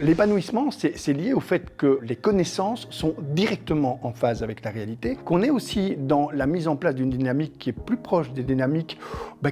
L'épanouissement, c'est lié au fait que les connaissances sont directement en phase avec la réalité, qu'on est aussi dans la mise en place d'une dynamique qui est plus proche des dynamiques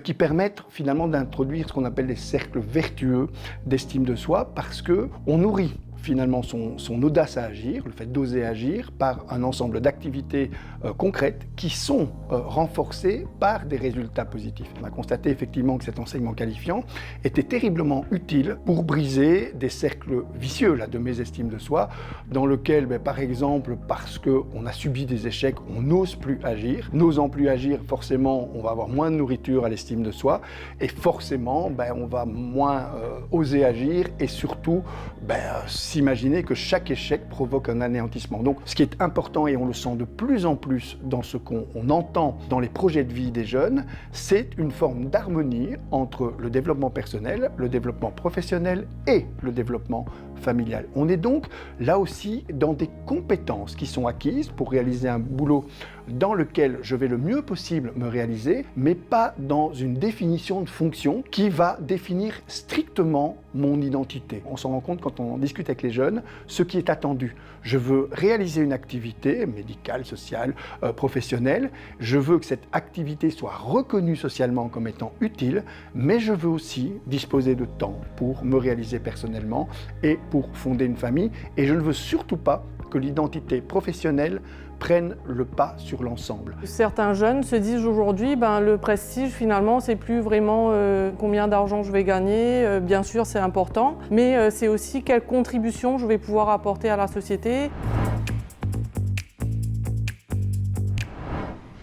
qui permettent finalement d'introduire ce qu'on appelle des cercles vertueux d'estime de soi, parce qu'on nourrit finalement son audace à agir, le fait d'oser agir, par un ensemble d'activités concrètes qui sont renforcées par des résultats positifs. On a constaté effectivement que cet enseignement qualifiant était terriblement utile pour briser des cercles vicieux de mésestime de soi, dans lequel, par exemple, parce qu'on a subi des échecs, on n'ose plus agir. N'osant plus agir, forcément, on va avoir moins de nourriture à l'estime de soi, et forcément, on va moins oser agir, et surtout, s'imaginer que chaque échec provoque un anéantissement. Donc, ce qui est important, et on le sent de plus en plus dans ce qu'on entend dans les projets de vie des jeunes, c'est une forme d'harmonie entre le développement personnel, le développement professionnel et le développement familial. On est donc là aussi dans des compétences qui sont acquises pour réaliser un boulot dans lequel je vais le mieux possible me réaliser, mais pas dans une définition de fonction qui va définir strictement mon identité. On s'en rend compte quand on discute avec les jeunes, ce qui est attendu. Je veux réaliser une activité médicale, sociale, professionnelle. Je veux que cette activité soit reconnue socialement comme étant utile, mais je veux aussi disposer de temps pour me réaliser personnellement et pour fonder une famille. Et je ne veux surtout pas que l'identité professionnelle prenne le pas sur l'ensemble. Certains jeunes se disent aujourd'hui, le prestige finalement c'est plus vraiment combien d'argent je vais gagner, bien sûr c'est important, mais c'est aussi quelle contribution je vais pouvoir apporter à la société.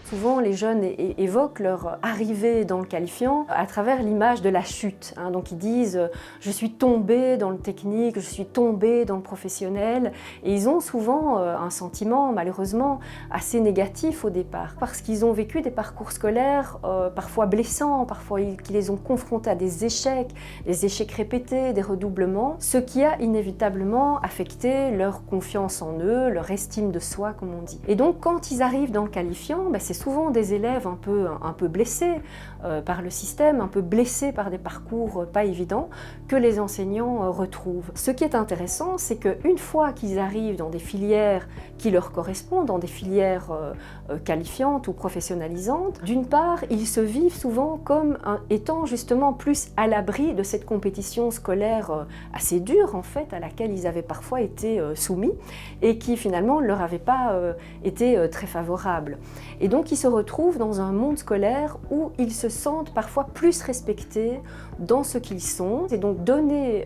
Souvent, les jeunes évoquent leur arrivée dans le qualifiant à travers l'image de la chute. Donc ils disent « je suis tombé dans le technique, je suis tombé dans le professionnel ». Et ils ont souvent un sentiment, malheureusement, assez négatif au départ, parce qu'ils ont vécu des parcours scolaires parfois blessants, parfois qui les ont confrontés à des échecs répétés, des redoublements, ce qui a inévitablement affecté leur confiance en eux, leur estime de soi, comme on dit. Et donc, quand ils arrivent dans le qualifiant, c'est souvent des élèves un peu blessés par le système, un peu blessés par des parcours pas évidents, que les enseignants retrouvent. Ce qui est intéressant, c'est qu'une fois qu'ils arrivent dans des filières qui leur correspondent, dans des filières qualifiantes ou professionnalisantes, d'une part, ils se vivent souvent comme étant justement plus à l'abri de cette compétition scolaire assez dure, en fait, à laquelle ils avaient parfois été soumis et qui finalement ne leur avait pas été très favorable. Et donc, ils se retrouvent dans un monde scolaire où ils se sentent parfois plus respectés dans ce qu'ils sont. Et donc, donner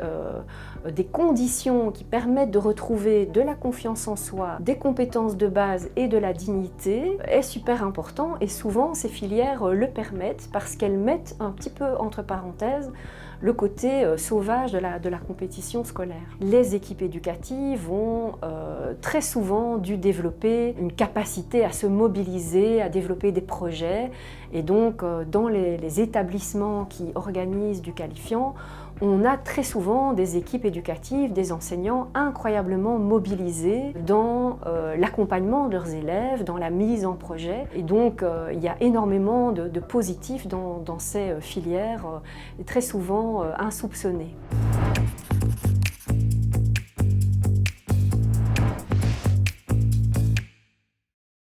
des conditions qui permettent de retrouver de la confiance en soi, des compétences de base et de la dignité est super important. Et souvent, ces filières le permettent parce qu'elles mettent un petit peu entre parenthèses le côté sauvage de la compétition scolaire. Les équipes éducatives ont très souvent dû développer une capacité à se mobiliser, à développer des projets. Et donc, dans les établissements qui organisent du qualifiant, on a très souvent des équipes éducatives, des enseignants incroyablement mobilisés dans l'accompagnement de leurs élèves, dans la mise en projet. Et donc, il y a énormément de positifs dans ces filières, très souvent insoupçonnées.